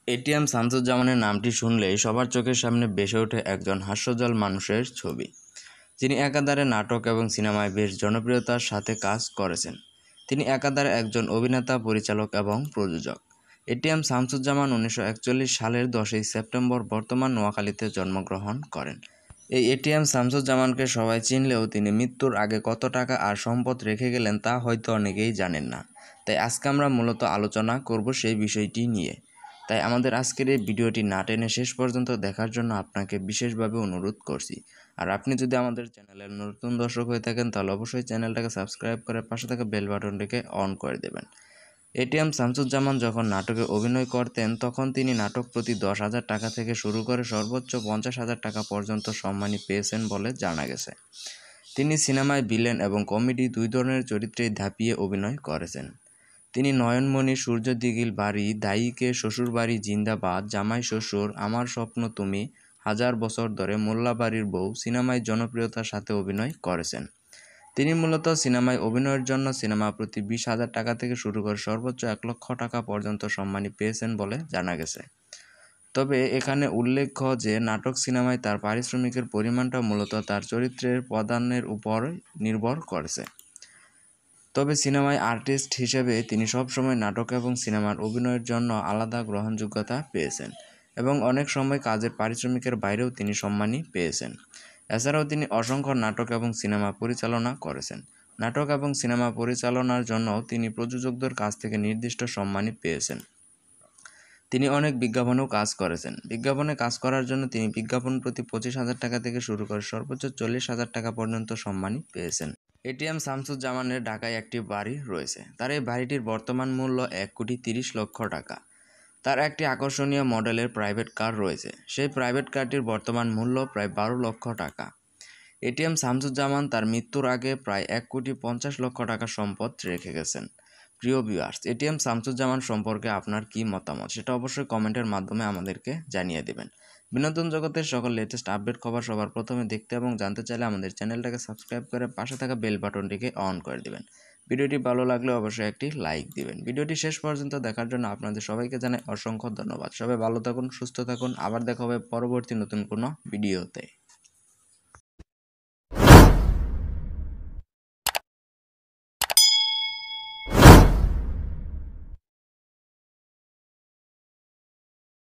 ATM শামসুজ্জামানের নামটি শুনলেই সবার চোখের সামনে ভেসে ওঠে একজন হাস্যজ্জ্বল মানুষের ছবি, যিনি একাধারে নাটক এবং সিনেমায় বেশ জনপ্রিয়তার সাথে কাজ করেছেন। তিনি একাধারে একজন অভিনেতা, পরিচালক এবং প্রযোজক। এটিএম শামসুজ্জামান 1941 সালের 10ই সেপ্টেম্বর বর্তমান নোয়াখালীতে জন্মগ্রহণ করেন। এই এটিএম শামসুজ্জামানকে সবাই চিনলেও তিনি মৃত্যুর আগে কত টাকা আর সম্পদ রেখে গেলেন তা হয়তো অনেকেই জানেন না। তাই আজকে আমরা মূলত আলোচনা করব সেই বিষয়টি নিয়ে। তাই আমাদের আজকের এই ভিডিওটি না টেনে শেষ পর্যন্ত দেখার জন্য আপনাকে বিশেষভাবে অনুরোধ করছি। আর আপনি যদি আমাদের চ্যানেলের নতুন দর্শক হয়ে থাকেন তাহলে অবশ্যই চ্যানেলটাকে সাবস্ক্রাইব করে পাশে থাকা বেল বাটনটিকে অন করে দেবেন। এটিএম শামসুজ্জামান যখন নাটকে অভিনয় করতেন তখন তিনি নাটক প্রতি 10,000 টাকা থেকে শুরু করে সর্বোচ্চ 50,000 টাকা পর্যন্ত সম্মানী পেয়েছেন বলে জানা গেছে। তিনি সিনেমায় ভিলেন এবং কমেডি দুই ধরনের চরিত্রেই ধাপিয়ে অভিনয় করেছেন। তিনি নয়নমণি, সূর্য দিঘিল বাড়ি, দায়ীকে, শ্বশুরবাড়ি জিন্দাবাদ, জামাই ষষ্ঠর, আমার স্বপ্ন তুমি, হাজার বছর ধরে, মোল্লা বাড়ির বউ সিনেমায় জনপ্রিয়তার সাথে অভিনয় করেছেন। তিনি মূলত সিনেমায় অভিনয়ের জন্য সিনেমা প্রতি 20,000 টাকা থেকে শুরু করে সর্বোচ্চ 1 লক্ষ টাকা পর্যন্ত সম্মানী পেয়েছেন বলে জানা গেছে। তবে এখানে উল্লেখ্য যে নাটক সিনেমায় তার পারিশ্রমিকের পরিমাণটা মূলত তার চরিত্রের প্রাধান্যের উপর নির্ভর করেছে। তবে সিনেমায় আর্টিস্ট হিসেবে তিনি সবসময় নাটক এবং সিনেমার অভিনয়ের জন্য আলাদা গ্রহণযোগ্যতা পেয়েছেন এবং অনেক সময় কাজের পারিশ্রমিকের বাইরেও তিনি সম্মানী পেয়েছেন। এছাড়াও তিনি অসংখ্য নাটক এবং সিনেমা পরিচালনা করেছেন। নাটক এবং সিনেমা পরিচালনার জন্য তিনি প্রযোজকদের কাছ থেকে নির্দিষ্ট সম্মানী পেয়েছেন। তিনি অনেক বিজ্ঞাপনেও কাজ করেছেন। বিজ্ঞাপনে কাজ করার জন্য তিনি বিজ্ঞাপন প্রতি 25,000 টাকা থেকে শুরু করে সর্বোচ্চ 40,000 টাকা পর্যন্ত সম্মানী পেয়েছেন। এটিএম শামসুজ্জামানের ঢাকায় একটি বাড়ি রয়েছে। তার এই বাড়িটির বর্তমান মূল্য 1,30,00,000 টাকা। তার একটি আকর্ষণীয় মডেলের প্রাইভেট কার রয়েছে। সেই প্রাইভেট কারটির বর্তমান মূল্য প্রায় 12 লক্ষ টাকা। এটিএম শামসুজ্জামান তার মৃত্যুর আগে প্রায় 1,50,00,000 টাকা সম্পদ রেখে গেছেন। প্রিয় ভিউয়ার্স, এটিএম শামসুজ্জামান সম্পর্কে আপনার কী মতামত সেটা অবশ্যই কমেন্টের মাধ্যমে আমাদেরকে জানিয়ে দেবেন। বিনোদন জগতের সকল লেটেস্ট আপডেট খবর সবার প্রথমে দেখতে এবং জানতে চাইলে আমাদের চ্যানেলটাকে সাবস্ক্রাইব করে পাশে থাকা বেল বাটনটিকে অন করে দেবেন। ভিডিওটি ভালো লাগলে অবশ্যই একটি লাইক দিবেন। ভিডিওটি শেষ পর্যন্ত দেখার জন্য আপনাদের সবাইকে জানাই অসংখ্য ধন্যবাদ। সবাই ভালো থাকুন, সুস্থ থাকুন। আবার দেখা হবে পরবর্তী নতুন কোনো ভিডিওতে।